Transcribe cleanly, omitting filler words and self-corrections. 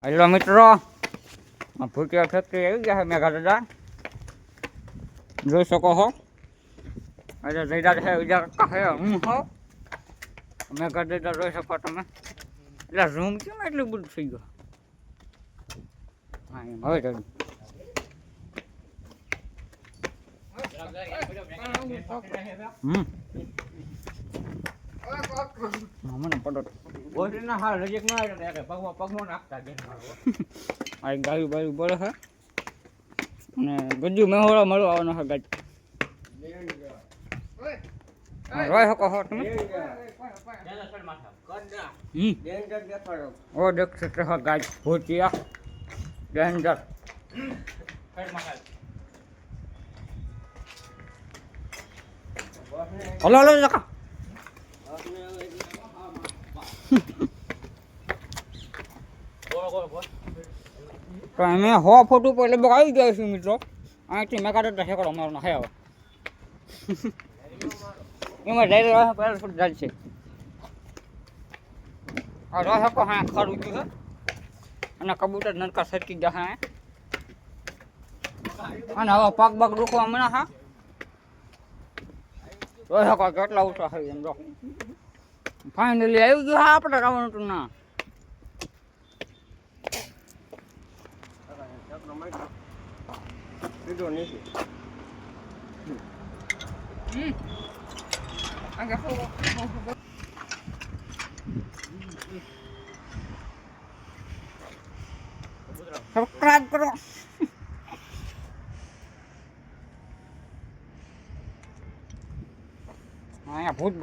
Hello મિત્રો, ભૂતિયા factory આવી ગયા છે મેઘા દાદા, જોઈ શકો છો. આજે જયદા છે બીજા કાકા છે, હું હો મેઘા દાદા જોઈ શકો તમે. એટલે ઝૂમ કેમ એટલું બધું થઈ ગયું? હા એમ હવે ચડ્યું. મને પડો ગોઠવીના હાલ નજીક ના આવે એટલે પગમાં નાખતા બેન આ ગાયું બાયું પડે છે અને ગજુ મેહોળો મળવા આવવાનો છે ગાજ. રોય શકો છો તમે. ઓ દેખ सकते हो गाज भूतिया डेंजर. हलो हलो जका તો અમે 100 ફૂટ ઉપર લગભગ આવી ગયા છીએ મિત્રો. અહીંથી મેઘા દાદા ઠેકડો અમારો હે હવે એમાં જઈ રહ્યા પહેલાં ફૂટ જાય છે. આ રહો શકો હા ખરું ગયું છે અને કબૂતર નરકા સરકી ગયા હા. અને હવે પગ પગ દુખવા મળ્યા હા. રહો શકો કેટલા ઊંચા થઈ એમ જો. ફાઇનલી આવી ગયું હા આપણે રાવણ હતું ના. સબસ્ક્રાઇબ કરો. અહીંયા ભૂત